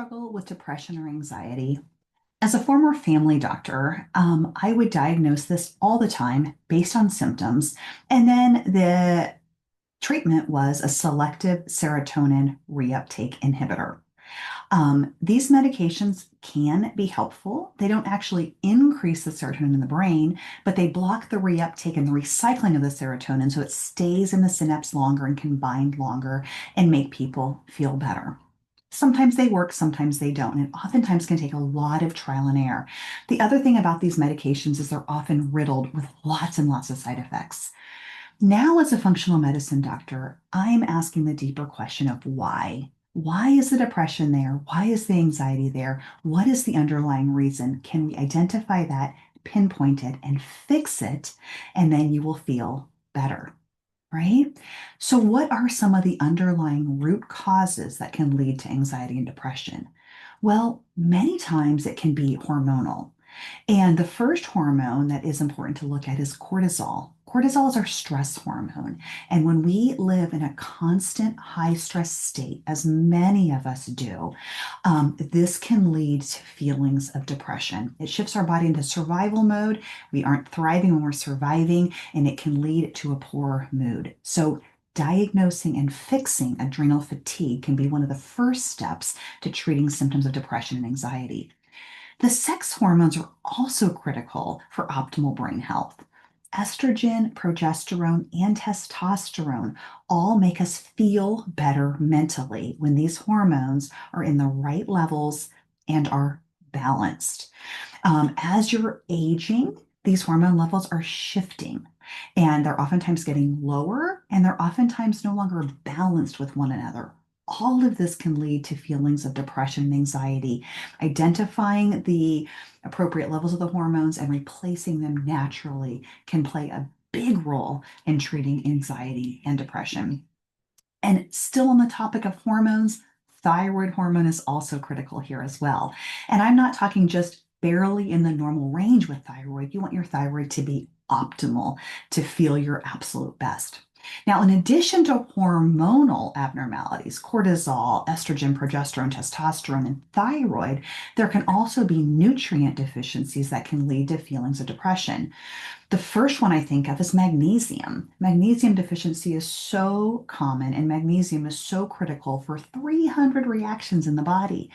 struggle with depression or anxiety? As a former family doctor, I would diagnose this all the time based on symptoms. And then the treatment was a selective serotonin reuptake inhibitor. These medications can be helpful. They don't actually increase the serotonin in the brain, but they block the reuptake and the recycling of the serotonin so it stays in the synapse longer and can bind longer and make people feel better. Sometimes they work, sometimes they don't, and it oftentimes can take a lot of trial and error. The other thing about these medications is they're often riddled with lots and lots of side effects. Now, as a functional medicine doctor, I'm asking the deeper question of why. Why is the depression there? Why is the anxiety there? What is the underlying reason? Can we identify that, pinpoint it, and fix it? And then you will feel better, right? So, what are some of the underlying root causes that can lead to anxiety and depression? Well, many times it can be hormonal. And the first hormone that is important to look at is cortisol. Cortisol is our stress hormone. And when we live in a constant high stress state, as many of us do, this can lead to feelings of depression. It shifts our body into survival mode. We aren't thriving when we're surviving, and it can lead to a poor mood. So, diagnosing and fixing adrenal fatigue can be one of the first steps to treating symptoms of depression and anxiety. The sex hormones are also critical for optimal brain health. Estrogen, progesterone, and testosterone all make us feel better mentally when these hormones are in the right levels and are balanced. As you're aging, these hormone levels are shifting and they're oftentimes getting lower and they're oftentimes no longer balanced with one another. All of this can lead to feelings of depression and anxiety. Identifying the appropriate levels of the hormones and replacing them naturally can play a big role in treating anxiety and depression. And still on the topic of hormones, thyroid hormone is also critical here as well. And I'm not talking just barely in the normal range with thyroid. You want your thyroid to be optimal to feel your absolute best. Now, in addition to hormonal abnormalities, cortisol, estrogen, progesterone, testosterone, and thyroid, there can also be nutrient deficiencies that can lead to feelings of depression. The first one I think of is magnesium. Magnesium deficiency is so common, and magnesium is so critical for 300 reactions in the body.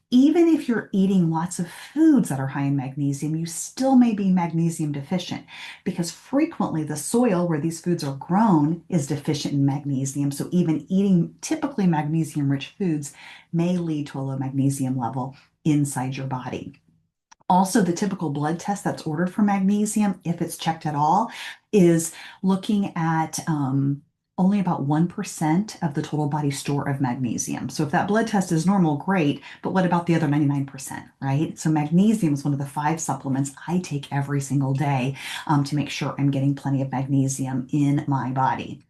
Even if you're eating lots of foods that are high in magnesium, you still may be magnesium deficient because frequently the soil where these foods are grown is deficient in magnesium. So even eating typically magnesium-rich foods may lead to a low magnesium level inside your body. Also, the typical blood test that's ordered for magnesium, if it's checked at all, is looking at only about 1% of the total body store of magnesium. So if that blood test is normal, great, but what about the other 99%, right? So magnesium is one of the 5 supplements I take every single day to make sure I'm getting plenty of magnesium in my body.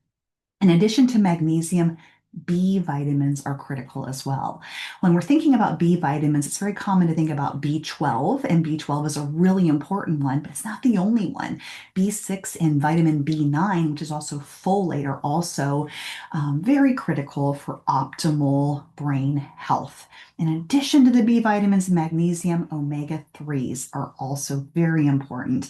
In addition to magnesium, B vitamins are critical as well. When we're thinking about B vitamins, it's very common to think about B12, and B12 is a really important one, but it's not the only one. B6 and vitamin B9, which is also folate, are also very critical for optimal brain health. In addition to the B vitamins and magnesium, omega 3s are also very important.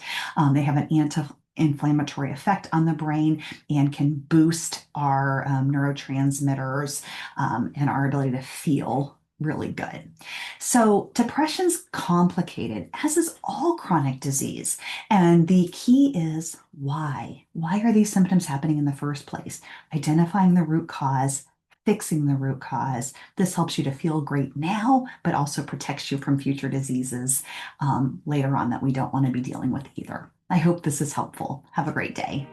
They have an anti-inflammatory effect on the brain and can boost our neurotransmitters and our ability to feel really good. So depression's complicated, as is all chronic disease. And the key is why? Why are these symptoms happening in the first place? Identifying the root cause, fixing the root cause. This helps you to feel great now, but also protects you from future diseases later on that we don't want to be dealing with either. I hope this is helpful. Have a great day.